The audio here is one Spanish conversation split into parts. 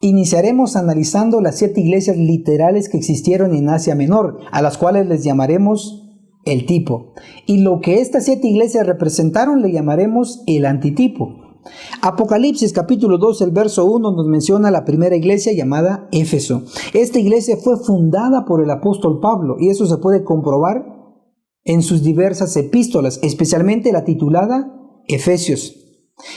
Iniciaremos analizando las 7 iglesias literales que existieron en Asia Menor, a las cuales les llamaremos el tipo. Y lo que estas 7 iglesias representaron le llamaremos el antitipo. Apocalipsis capítulo 2, el verso 1 nos menciona la primera iglesia llamada Éfeso. Esta iglesia fue fundada por el apóstol Pablo y eso se puede comprobar en sus diversas epístolas, especialmente la titulada Efesios.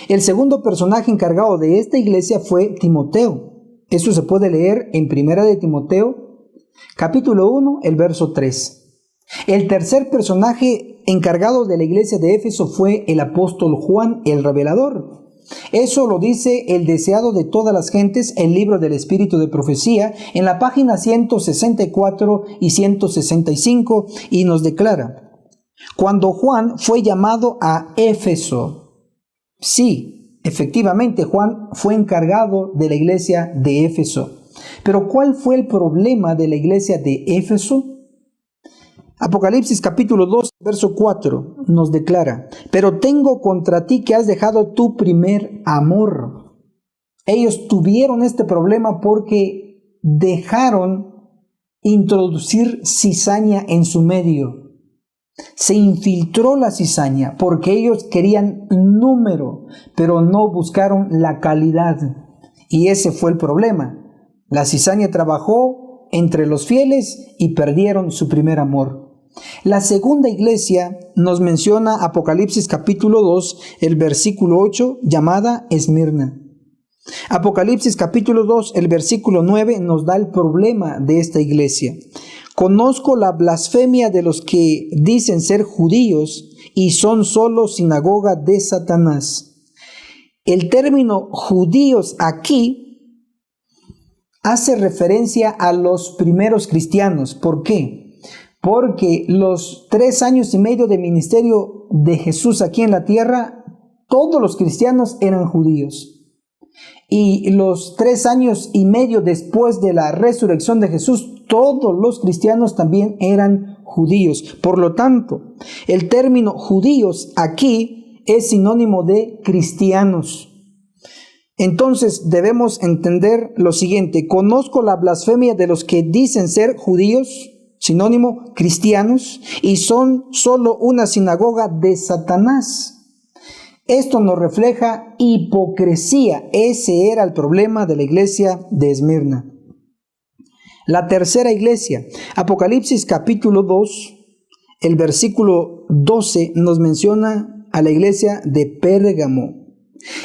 El segundo personaje encargado de esta iglesia fue Timoteo. Eso se puede leer en Primera de Timoteo, capítulo 1, el verso 3. El tercer personaje encargado de la iglesia de Éfeso fue el apóstol Juan el Revelador. Eso lo dice el deseado de todas las gentes, el libro del Espíritu de Profecía, en la página 164 y 165, y nos declara: cuando Juan fue llamado a Éfeso, sí, efectivamente, Juan fue encargado de la iglesia de Éfeso. Pero ¿cuál fue el problema de la iglesia de Éfeso? Apocalipsis capítulo 2, verso 4 nos declara: pero tengo contra ti que has dejado tu primer amor. Ellos tuvieron este problema porque dejaron introducir cizaña en su medio. Se infiltró la cizaña porque ellos querían número, pero no buscaron la calidad. Y ese fue el problema. La cizaña trabajó entre los fieles y perdieron su primer amor. La segunda iglesia nos menciona Apocalipsis capítulo 2, el versículo 8, llamada Esmirna. Apocalipsis capítulo 2, el versículo 9 nos da el problema de esta iglesia. Conozco la blasfemia de los que dicen ser judíos y son solo sinagoga de Satanás. El término judíos aquí hace referencia a los primeros cristianos. ¿Por qué? Porque los 3 años y medio de ministerio de Jesús aquí en la tierra, todos los cristianos eran judíos. Y los 3 años y medio después de la resurrección de Jesús, todos los cristianos también eran judíos. Por lo tanto, el término judíos aquí es sinónimo de cristianos. Entonces debemos entender lo siguiente: conozco la blasfemia de los que dicen ser judíos, sinónimo cristianos, y son solo una sinagoga de Satanás. Esto nos refleja hipocresía. Ese era el problema de la iglesia de Esmirna. La tercera iglesia, Apocalipsis capítulo 2, el versículo 12 nos menciona a la iglesia de Pérgamo.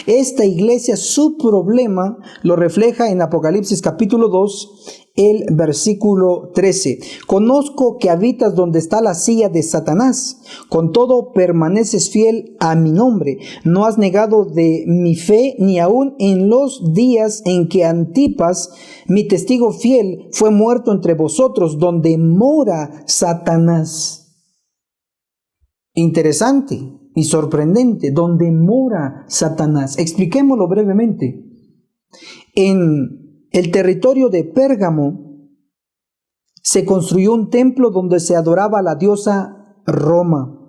Esta iglesia, su problema lo refleja en Apocalipsis capítulo 2, el versículo 13. Conozco que habitas donde está la silla de Satanás, con todo permaneces fiel a mi nombre. No has negado de mi fe, ni aun en los días en que Antipas, mi testigo fiel, fue muerto entre vosotros, donde mora Satanás. Interesante y sorprendente, donde mora Satanás. Expliquémoslo brevemente. En el territorio de Pérgamo se construyó un templo donde se adoraba a la diosa Roma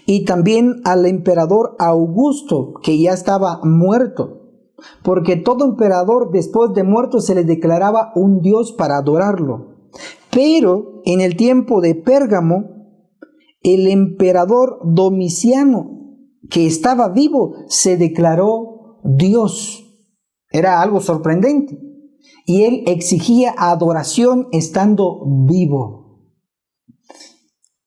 y también al emperador Augusto, que ya estaba muerto, porque todo emperador después de muerto se le declaraba un dios para adorarlo. Pero en el tiempo de Pérgamo, el emperador Domiciano, que estaba vivo, se declaró Dios. Era algo sorprendente. Y él exigía adoración estando vivo.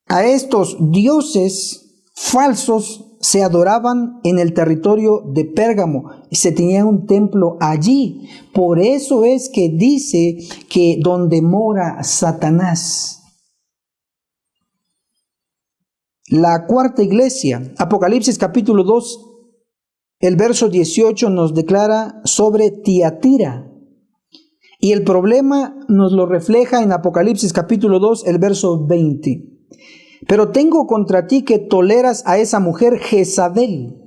A estos dioses falsos se adoraban en el territorio de Pérgamo y se tenía un templo allí. Por eso es que dice que donde mora Satanás. La cuarta iglesia, Apocalipsis capítulo 2, el verso 18 nos declara sobre Tiatira. Y el problema nos lo refleja en Apocalipsis capítulo 2, el verso 20. Pero tengo contra ti que toleras a esa mujer Jezabel.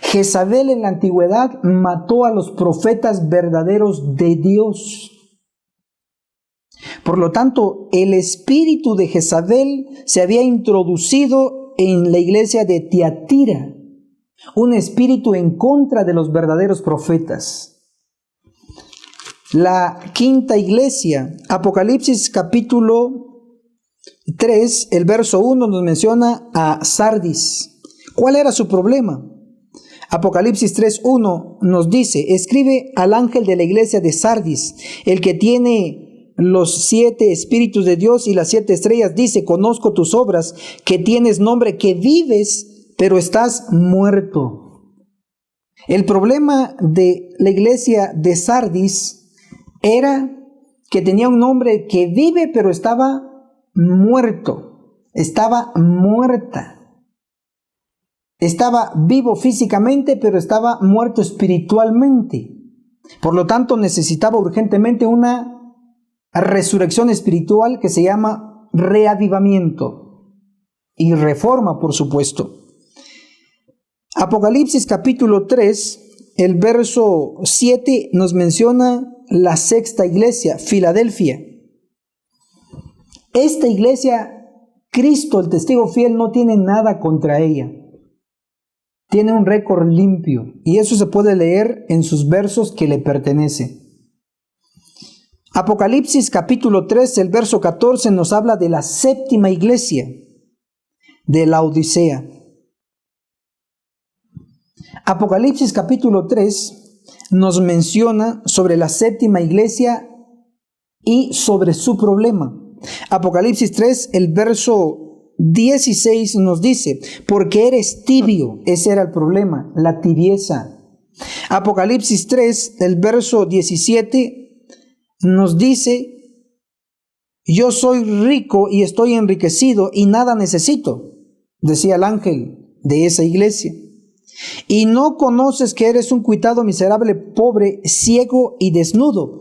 Jezabel en la antigüedad mató a los profetas verdaderos de Dios. Por lo tanto, el espíritu de Jezabel se había introducido en la iglesia de Tiatira, un espíritu en contra de los verdaderos profetas. la quinta iglesia. Apocalipsis capítulo 3, el verso 1 nos menciona a Sardis. ¿Cuál era su problema? Apocalipsis 3:1 nos dice: escribe al ángel de la iglesia de Sardis, el que tiene los 7 espíritus de Dios y las 7 estrellas, dice: conozco tus obras, que tienes nombre, que vives, pero estás muerto. El problema de la iglesia de Sardis era que tenía un nombre que vive, pero estaba muerto, estaba muerta. Estaba vivo físicamente, pero estaba muerto espiritualmente. Por lo tanto, necesitaba urgentemente una resurrección espiritual que se llama reavivamiento y reforma, por supuesto. Apocalipsis capítulo 3, el verso 7 nos menciona la sexta iglesia, Filadelfia. Esta iglesia, Cristo, el testigo fiel, no tiene nada contra ella. Tiene un récord limpio, y eso se puede leer en sus versos que le pertenece. Apocalipsis capítulo 3, el verso 14 nos habla de la séptima iglesia, de Laodicea. Apocalipsis capítulo 3 nos menciona sobre la séptima iglesia y sobre su problema. Apocalipsis 3, el verso 16 nos dice: porque eres tibio. Ese era el problema, la tibieza. Apocalipsis 3, el verso 17 nos dice: yo soy rico y estoy enriquecido y nada necesito, decía el ángel de esa iglesia. Y no conoces que eres un cuitado, miserable, pobre, ciego y desnudo.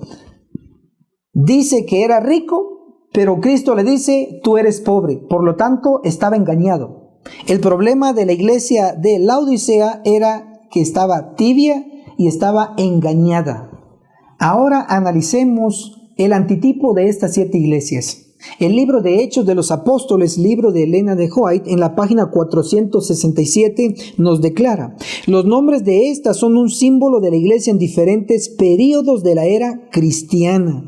Dice que era rico, pero Cristo le dice: tú eres pobre. Por lo tanto, estaba engañado. El problema de la iglesia de Laodicea era que estaba tibia y estaba engañada. Ahora analicemos el antitipo de estas 7 iglesias. El libro de Hechos de los Apóstoles, libro de Elena de White, en la página 467, nos declara: los nombres de estas son un símbolo de la iglesia en diferentes períodos de la era cristiana.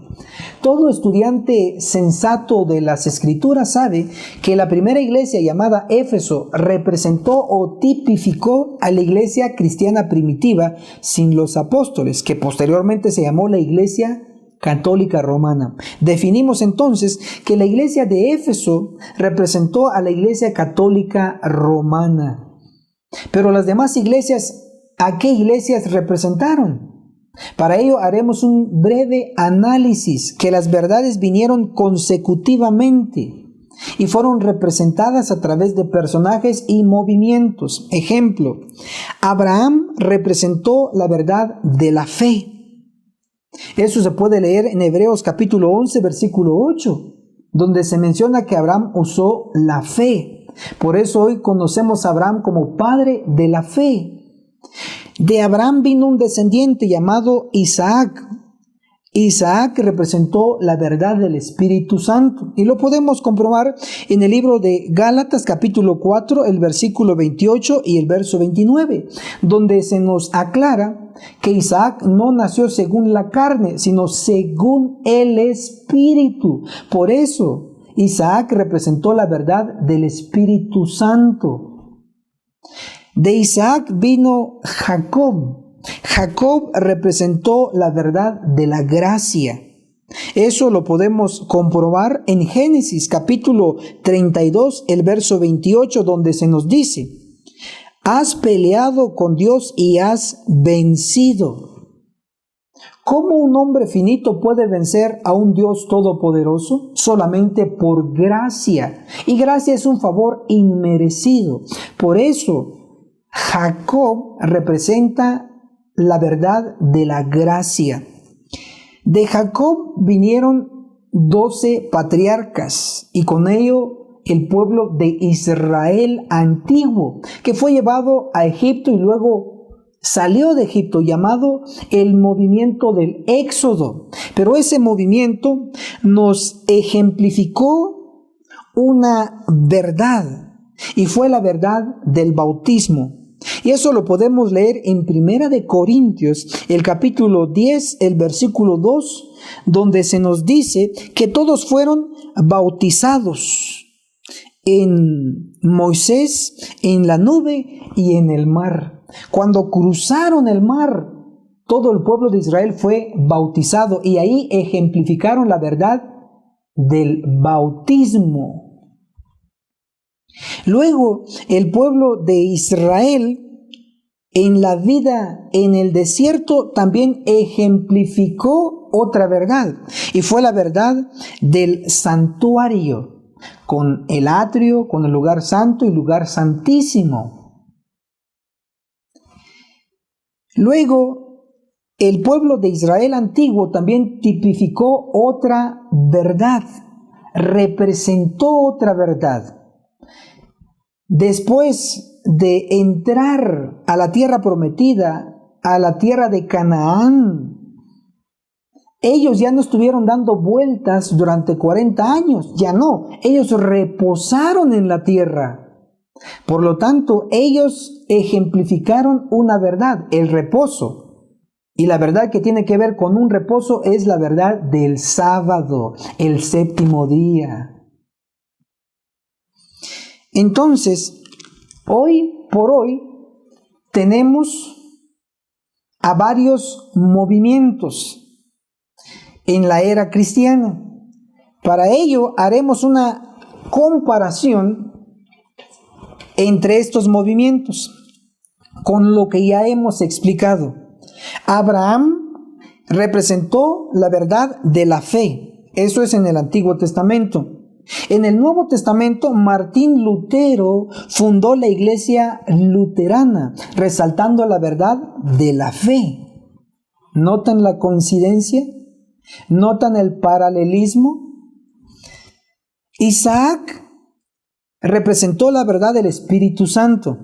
Todo estudiante sensato de las Escrituras sabe que la primera iglesia, llamada Éfeso, representó o tipificó a la iglesia cristiana primitiva sin los apóstoles, que posteriormente se llamó la iglesia católica romana. Definimos entonces que la iglesia de Éfeso representó a la iglesia católica romana. Pero las demás iglesias, ¿a qué iglesias representaron? Para ello haremos un breve análisis, que las verdades vinieron consecutivamente y fueron representadas a través de personajes y movimientos. Ejemplo: Abraham representó la verdad de la fe. Eso se puede leer en Hebreos capítulo 11, versículo 8, donde se menciona que Abraham usó la fe. Por eso hoy conocemos a Abraham como padre de la fe. De Abraham vino un descendiente llamado Isaac. Isaac representó la verdad del Espíritu Santo, y lo podemos comprobar en el libro de Gálatas capítulo 4, el versículo 28 y el verso 29, donde se nos aclara que Isaac no nació según la carne, sino según el Espíritu. Por eso Isaac representó la verdad del Espíritu Santo. De Isaac vino Jacob. Jacob representó la verdad de la gracia. Eso lo podemos comprobar en Génesis capítulo 32, el verso 28, donde se nos dice: has peleado con Dios y has vencido. ¿Cómo un hombre finito puede vencer a un Dios todopoderoso? Solamente por gracia. Y gracia es un favor inmerecido. Por eso Jacob representa la verdad de la gracia. De Jacob vinieron 12 patriarcas, y con ello el pueblo de Israel antiguo, que fue llevado a Egipto y luego salió de Egipto, llamado el movimiento del Éxodo. Pero ese movimiento nos ejemplificó una verdad, y fue la verdad del bautismo. Y eso lo podemos leer en Primera de Corintios, el capítulo 10, el versículo 2, donde se nos dice que todos fueron bautizados en Moisés, en la nube y en el mar. Cuando cruzaron el mar, todo el pueblo de Israel fue bautizado y ahí ejemplificaron la verdad del bautismo. Luego, el pueblo de Israel en la vida en el desierto también ejemplificó otra verdad, y fue la verdad del santuario, con el atrio, con el lugar santo y lugar santísimo. Luego, el pueblo de Israel antiguo también tipificó otra verdad, representó otra verdad. Después de entrar a la tierra prometida, a la tierra de Canaán, ellos ya no estuvieron dando vueltas durante 40 años, ya no, ellos reposaron en la tierra. Por lo tanto, ellos ejemplificaron una verdad, el reposo. Y la verdad que tiene que ver con un reposo es la verdad del sábado, el séptimo día. Entonces, hoy por hoy tenemos a varios movimientos en la era cristiana. Para ello haremos una comparación entre estos movimientos con lo que ya hemos explicado. Abraham representó la verdad de la fe. Eso es en el Antiguo Testamento. En el Nuevo Testamento, Martín Lutero fundó la iglesia luterana, resaltando la verdad de la fe. ¿Notan la coincidencia? ¿Notan el paralelismo? Isaac representó la verdad del Espíritu Santo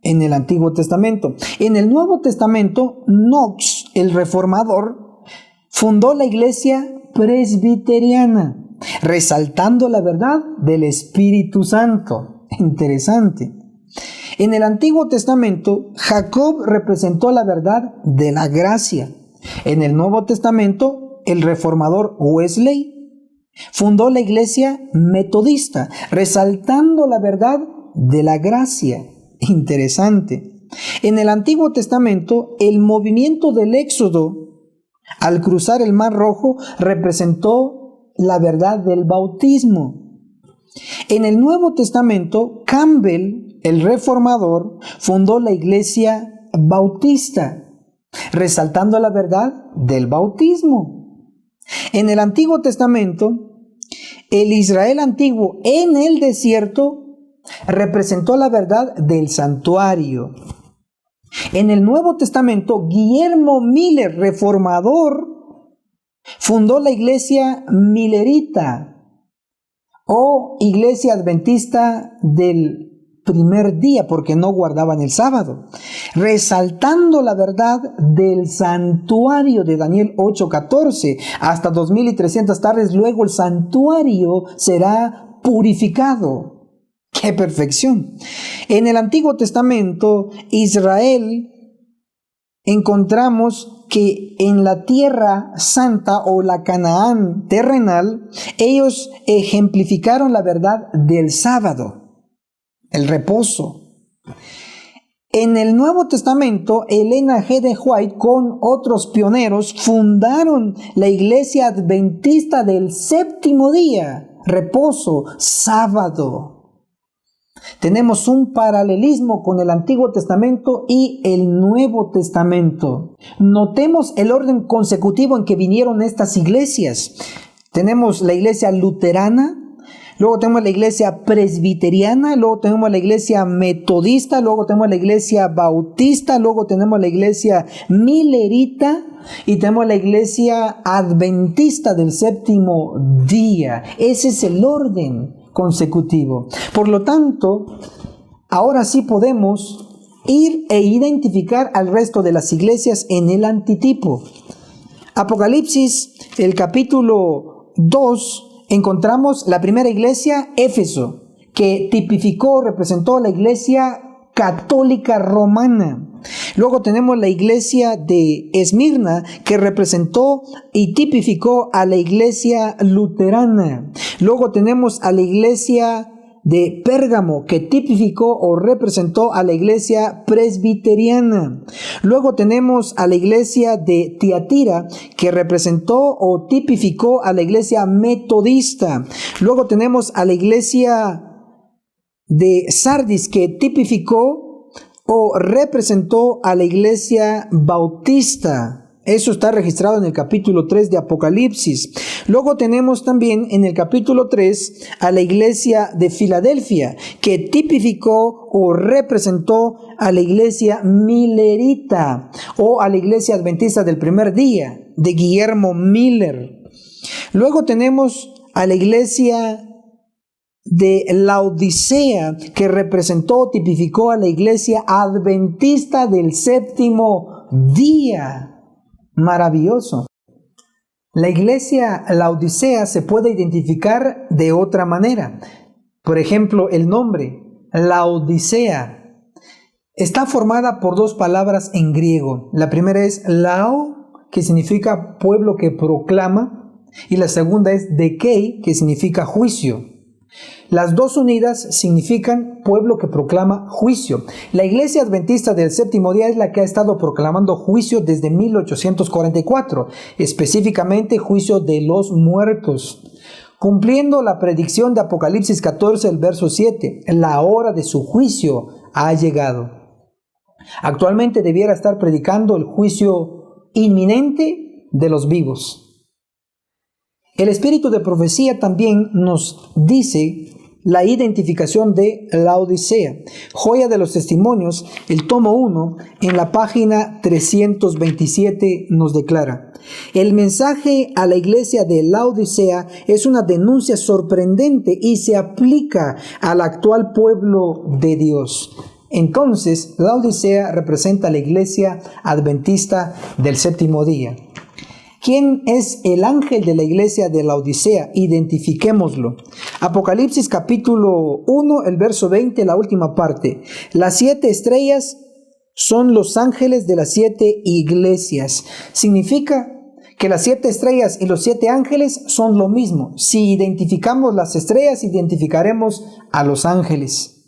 en el Antiguo Testamento. En el Nuevo Testamento, Knox, el reformador, fundó la iglesia presbiteriana, resaltando la verdad del Espíritu Santo. Interesante. En el Antiguo Testamento, Jacob representó la verdad de la gracia. En el Nuevo Testamento, el reformador Wesley fundó la iglesia metodista, resaltando la verdad de la gracia. Interesante. En el Antiguo Testamento, el movimiento del Éxodo al cruzar el Mar Rojo representó la verdad del bautismo. En el Nuevo Testamento, Campbell, el reformador, fundó la iglesia bautista, resaltando la verdad del bautismo. En el Antiguo Testamento, el Israel antiguo en el desierto representó la verdad del santuario. En el Nuevo Testamento, Guillermo Miller, reformador, fundó la iglesia milerita o iglesia adventista del primer día, porque no guardaban el sábado, resaltando la verdad del santuario de Daniel 8:14. Hasta 2300 tardes luego el santuario será purificado. ¡Qué perfección! En el Antiguo Testamento, Israel, encontramos que en la tierra santa o la Canaán terrenal, ellos ejemplificaron la verdad del sábado, el reposo. En el Nuevo Testamento, Elena G. de White con otros pioneros fundaron la iglesia adventista del séptimo día, reposo, sábado. Tenemos un paralelismo con el Antiguo Testamento y el Nuevo Testamento. Notemos el orden consecutivo en que vinieron estas iglesias. Tenemos la iglesia luterana, luego tenemos la iglesia presbiteriana, luego tenemos la iglesia metodista, luego tenemos la iglesia bautista, luego tenemos la iglesia milerita y tenemos la iglesia adventista del séptimo día. Ese es el orden consecutivo. Por lo tanto, ahora sí podemos ir e identificar al resto de las iglesias en el antitipo. Apocalipsis, el capítulo 2, encontramos la primera iglesia, Éfeso, que tipificó, representó la iglesia católica romana. Luego tenemos la iglesia de Esmirna, que representó y tipificó a la iglesia luterana. Luego tenemos a la iglesia de Pérgamo, que tipificó o representó a la iglesia presbiteriana. Luego tenemos a la iglesia de Tiatira, que representó o tipificó a la iglesia metodista. Luego tenemos a la iglesia de Sardis, que tipificó o representó a la iglesia bautista. Eso está registrado en el capítulo 3 de Apocalipsis. Luego tenemos también en el capítulo 3 a la iglesia de Filadelfia, que tipificó o representó a la iglesia milerita o a la iglesia adventista del primer día de Guillermo Miller. Luego tenemos a la iglesia de Laodicea, que representó o tipificó a la iglesia adventista del séptimo día. Maravilloso. La iglesia Laodicea se puede identificar de otra manera. Por ejemplo, el nombre Laodicea está formada por dos palabras en griego. La primera es lao, que significa pueblo que proclama, y la segunda es dekei, que significa juicio. Las dos unidas significan pueblo que proclama juicio. La iglesia adventista del séptimo día es la que ha estado proclamando juicio desde 1844, específicamente juicio de los muertos, cumpliendo la predicción de Apocalipsis 14, el verso 7. La hora de su juicio ha llegado. Actualmente debiera estar predicando el juicio inminente de los vivos. El espíritu de profecía también nos dice la identificación de Laodicea. Joya de los Testimonios, el tomo 1, en la página 327 nos declara: el mensaje a la iglesia de Laodicea es una denuncia sorprendente y se aplica al actual pueblo de Dios. Entonces, Laodicea representa a la iglesia adventista del séptimo día. ¿Quién es el ángel de la iglesia de Laodicea? Identifiquémoslo. Apocalipsis capítulo 1, el verso 20, la última parte. Las 7 estrellas son los ángeles de las 7 iglesias. Significa que las 7 estrellas y los 7 ángeles son lo mismo. Si identificamos las estrellas, identificaremos a los ángeles.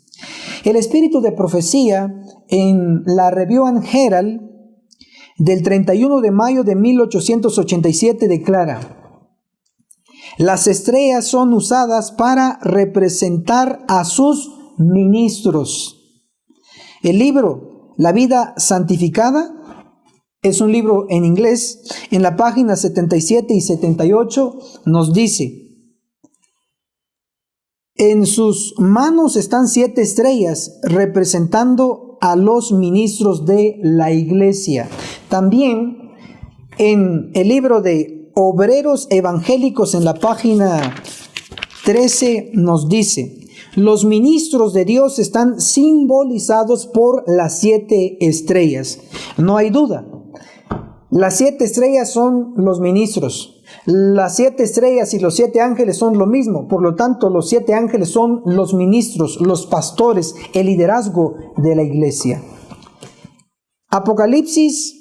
El espíritu de profecía en la Review and Herald del 31 de mayo de 1887 declara: las estrellas son usadas para representar a sus ministros. El libro La vida santificada es un libro en inglés. En la página 77 y 78 nos dice: en sus manos están 7 estrellas representando a los ministros de la iglesia. También en el libro de Obreros Evangélicos, en la página 13, nos dice: los ministros de Dios están simbolizados por las 7 estrellas. No hay duda, las 7 estrellas son los ministros. Las 7 estrellas y los 7 ángeles son lo mismo. Por lo tanto, los 7 ángeles son los ministros, los pastores, el liderazgo de la iglesia. Apocalipsis,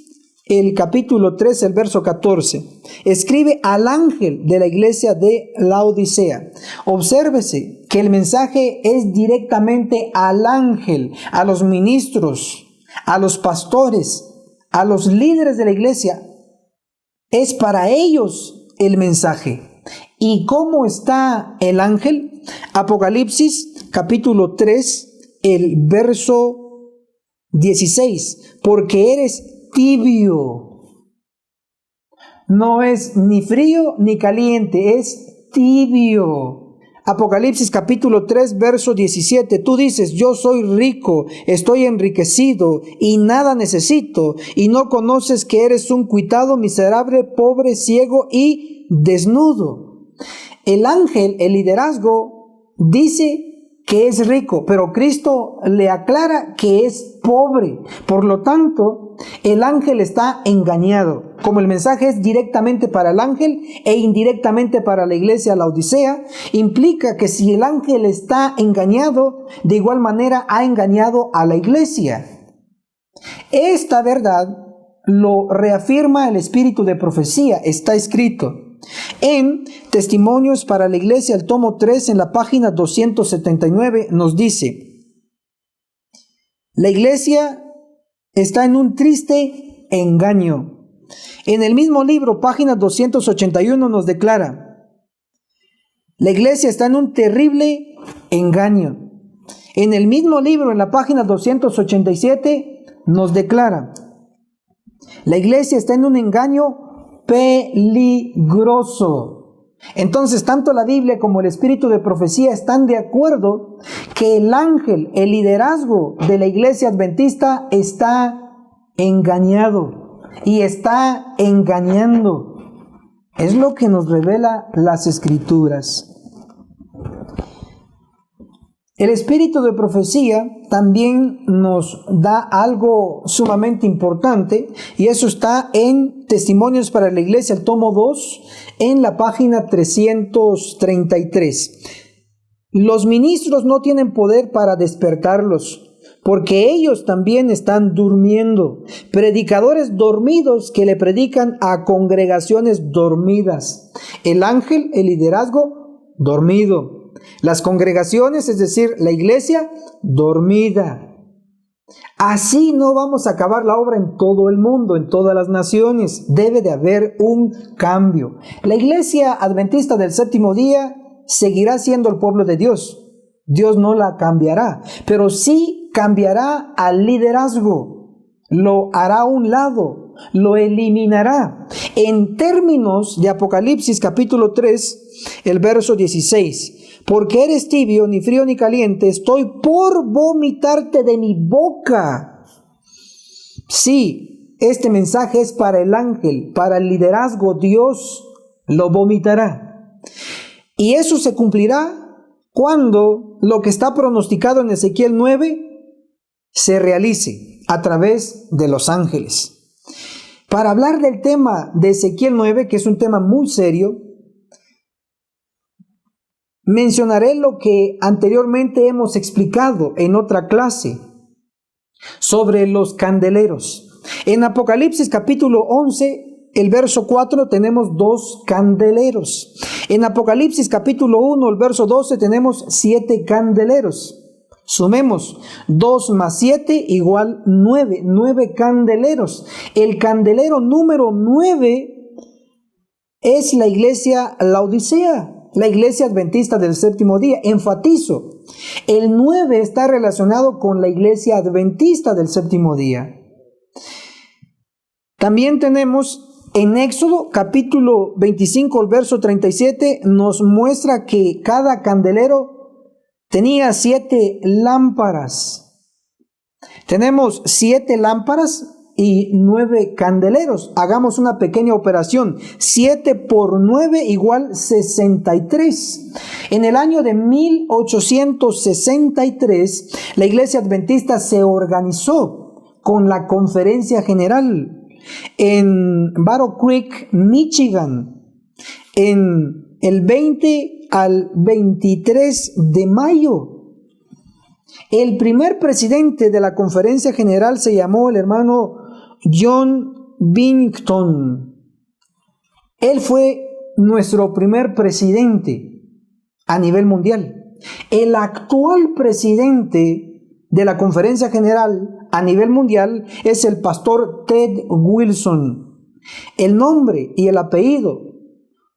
el capítulo 3, el verso 14, escribe al ángel de la iglesia de Laodicea. Obsérvese que el mensaje es directamente al ángel, a los ministros, a los pastores, a los líderes de la iglesia. Es para ellos el mensaje. ¿Y cómo está el ángel? Apocalipsis capítulo 3, el verso 16. Porque eres tibio. No es ni frío ni caliente, es tibio. Apocalipsis capítulo 3, verso 17. Tú dices: yo soy rico, estoy enriquecido y nada necesito, y no conoces que eres un cuitado, miserable, pobre, ciego y desnudo. El ángel, el liderazgo, dice que es rico, pero Cristo le aclara que es pobre. Por lo tanto, el ángel está engañado. Como el mensaje es directamente para el ángel e indirectamente para la iglesia de Laodicea, implica que si el ángel está engañado, de igual manera ha engañado a la iglesia. Esta verdad lo reafirma el espíritu de profecía. Está escrito en Testimonios para la Iglesia, el tomo 3, en la página 279, nos dice: la iglesia está en un triste engaño. En el mismo libro, página 281, nos declara: la iglesia está en un terrible engaño. En el mismo libro, en la página 287, nos declara: la iglesia está en un engaño peligroso. Entonces, tanto la Biblia como el espíritu de profecía están de acuerdo que el ángel, el liderazgo de la iglesia adventista está engañado y está engañando. Es lo que nos revela las Escrituras. El espíritu de profecía también nos da algo sumamente importante, y eso está en Testimonios para la Iglesia, el tomo 2, en la página 333. Los ministros no tienen poder para despertarlos, porque ellos también están durmiendo. Predicadores dormidos que le predican a congregaciones dormidas. El ángel, el liderazgo, dormido. Las congregaciones, es decir, la iglesia, dormida. Así no vamos a acabar la obra en todo el mundo, en todas las naciones. Debe de haber un cambio. La iglesia adventista del séptimo día seguirá siendo el pueblo de Dios. Dios no la cambiará, pero sí cambiará al liderazgo. Lo hará a un lado, lo eliminará. En términos de Apocalipsis capítulo 3, el verso 16. Porque eres tibio, ni frío ni caliente, estoy por vomitarte de mi boca. Sí, este mensaje es para el ángel, para el liderazgo. Dios lo vomitará. Y eso se cumplirá cuando lo que está pronosticado en Ezequiel 9 se realice a través de los ángeles. Para hablar del tema de Ezequiel 9, que es un tema muy serio, mencionaré lo que anteriormente hemos explicado en otra clase sobre los candeleros. En Apocalipsis capítulo 11, el verso 4, tenemos 2 candeleros. En Apocalipsis capítulo 1, el verso 12, tenemos 7 candeleros. Sumemos 2 más 7 igual 9, 9 candeleros. El candelero número 9 es la iglesia Laodicea, la iglesia adventista del séptimo día. Enfatizo, el 9 está relacionado con la iglesia adventista del séptimo día. También tenemos en Éxodo capítulo 25, el verso 37, nos muestra que cada candelero tenía 7 lámparas. Tenemos 7 lámparas y 9 candeleros. Hagamos una pequeña operación. 7 por 9 igual 63. En el año de 1863, la iglesia adventista se organizó con la conferencia general en Battle Creek, Michigan, en el 20 al 23 de mayo. El primer presidente de la conferencia general se llamó el hermano John Binghamton. Él fue nuestro primer presidente a nivel mundial. El actual presidente de la conferencia general a nivel mundial es el pastor Ted Wilson. El nombre y el apellido,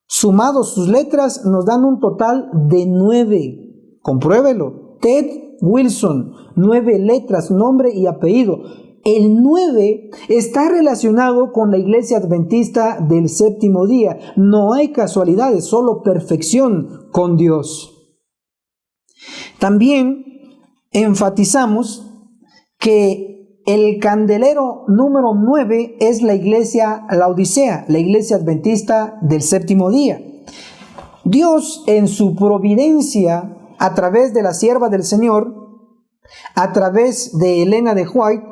sumados sus letras, nos dan un total de 9. Compruébelo. Ted Wilson, 9 letras, nombre y apellido. El 9 está relacionado con la iglesia adventista del séptimo día. No hay casualidades, solo perfección con Dios. También enfatizamos que el candelero número 9 es la iglesia Laodicea, la iglesia adventista del séptimo día. Dios, en su providencia, a través de la sierva del Señor, a través de Elena de White,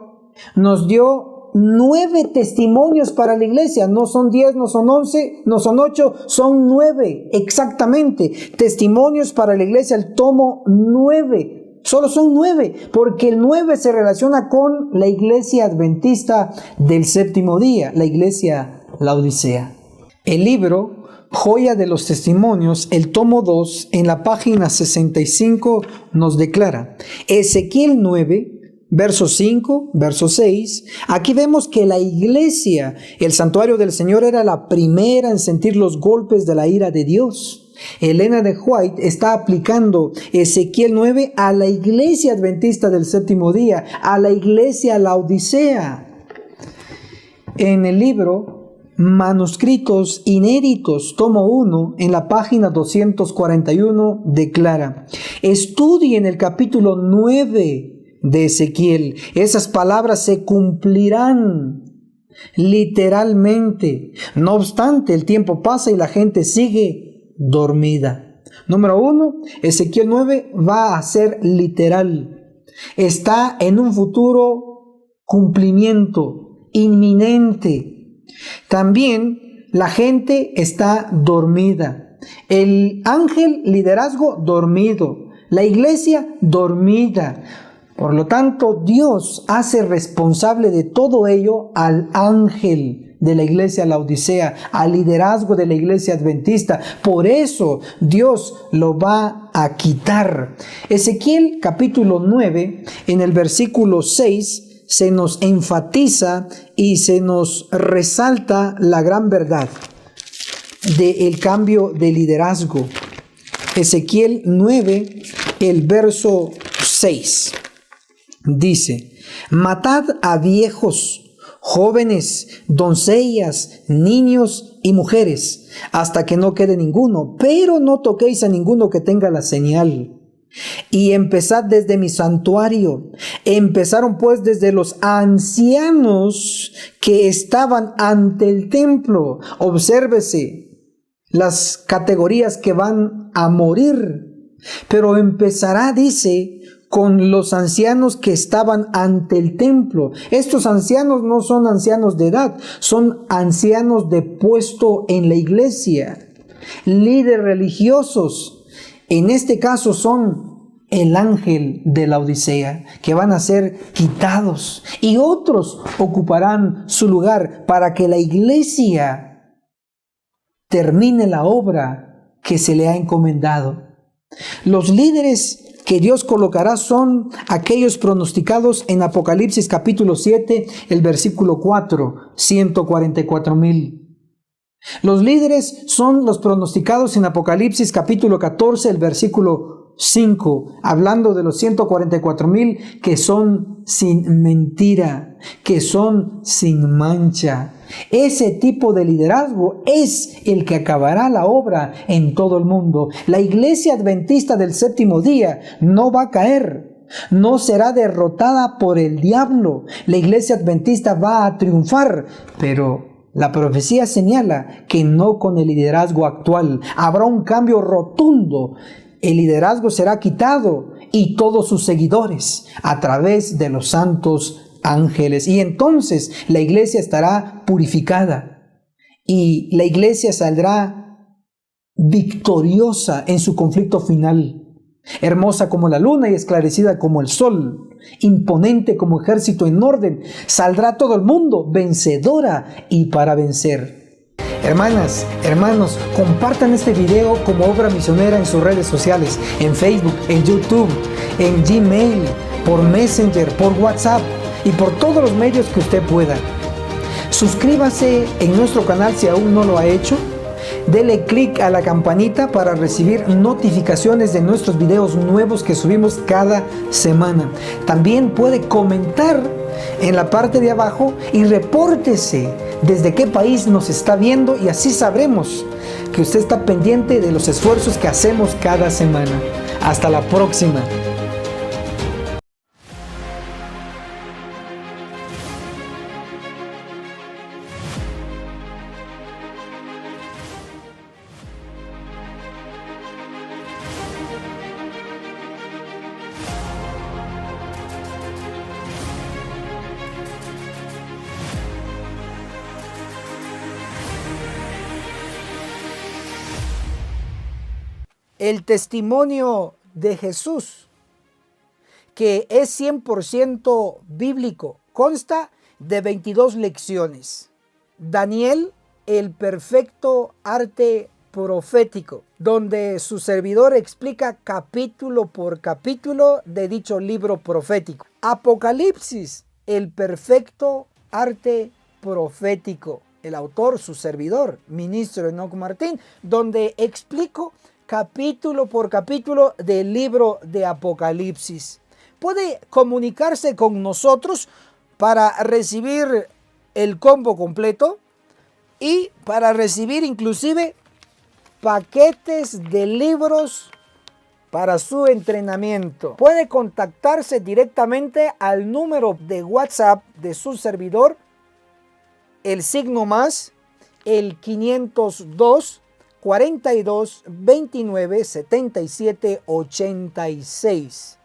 nos dio 9 testimonios para la iglesia. No son 10, no son 11, no son 8, son 9 exactamente. Testimonios para la iglesia, el tomo 9. Solo son 9, porque el 9 se relaciona con la iglesia adventista del séptimo día, la iglesia Laodicea. El libro Joya de los Testimonios, el tomo 2, en la página 65 nos declara, Ezequiel 9, verso 5, verso 6, aquí vemos que la iglesia, el santuario del Señor, era la primera en sentir los golpes de la ira de Dios. Elena de White está aplicando Ezequiel 9 a la iglesia adventista del séptimo día, a la iglesia Laodicea. En el libro Manuscritos Inéditos, tomo 1, en la página 241, declara, estudien el capítulo 9 de Ezequiel. Esas palabras se cumplirán literalmente. No obstante, el tiempo pasa y la gente sigue dormida. Número 1, Ezequiel 9 va a ser literal. Está en un futuro cumplimiento inminente. También la gente está dormida. El ángel liderazgo dormido. La iglesia dormida. Por lo tanto, Dios hace responsable de todo ello al ángel de la iglesia Laodicea, al liderazgo de la iglesia adventista. Por eso Dios lo va a quitar. Ezequiel capítulo 9, en el versículo 6, se nos enfatiza y se nos resalta la gran verdad del cambio de liderazgo. Ezequiel 9, el verso 6, dice, matad a viejos, jóvenes, doncellas, niños y mujeres, hasta que no quede ninguno, pero no toquéis a ninguno que tenga la señal. Y empezad desde mi santuario. Empezaron pues desde los ancianos que estaban ante el templo. Obsérvese las categorías que van a morir. Pero empezará, dice, con los ancianos que estaban ante el templo. Estos ancianos no son ancianos de edad, son ancianos de puesto en la iglesia, líderes religiosos. En este caso son el ángel de la Odisea, que van a ser quitados y otros ocuparán su lugar para que la iglesia termine la obra que se le ha encomendado. Los líderes que Dios colocará son aquellos pronosticados en Apocalipsis capítulo 7, el versículo 4, 144,000. Los líderes son los pronosticados en Apocalipsis capítulo 14, el versículo 5, hablando de los 144,000 que son sin mentira, que son sin mancha. Ese tipo de liderazgo es el que acabará la obra en todo el mundo. La iglesia adventista del séptimo día no va a caer, no será derrotada por el diablo. La iglesia adventista va a triunfar, pero la profecía señala que no con el liderazgo actual. Habrá un cambio rotundo. El liderazgo será quitado y todos sus seguidores a través de los santos ángeles. Y entonces la iglesia estará purificada y la iglesia saldrá victoriosa en su conflicto final. Hermosa como la luna y esclarecida como el sol, imponente como ejército en orden, saldrá todo el mundo vencedora y para vencer. Hermanas, hermanos, compartan este video como obra misionera en sus redes sociales, en Facebook, en YouTube, en Gmail, por Messenger, por WhatsApp y por todos los medios que usted pueda. Suscríbase en nuestro canal si aún no lo ha hecho. Dele clic a la campanita para recibir notificaciones de nuestros videos nuevos que subimos cada semana. También puede comentar en la parte de abajo y repórtese desde qué país nos está viendo y así sabremos que usted está pendiente de los esfuerzos que hacemos cada semana. Hasta la próxima. El testimonio de Jesús, que es 100% bíblico, consta de 22 lecciones. Daniel, el perfecto arte profético, donde su servidor explica capítulo por capítulo de dicho libro profético. Apocalipsis, el perfecto arte profético. El autor, su servidor, ministro Enoc Martín, donde explico capítulo por capítulo del libro de Apocalipsis. Puede comunicarse con nosotros para recibir el combo completo y para recibir inclusive paquetes de libros para su entrenamiento. Puede contactarse directamente al número de WhatsApp de su servidor, el signo más, el 502 42 29 77 86.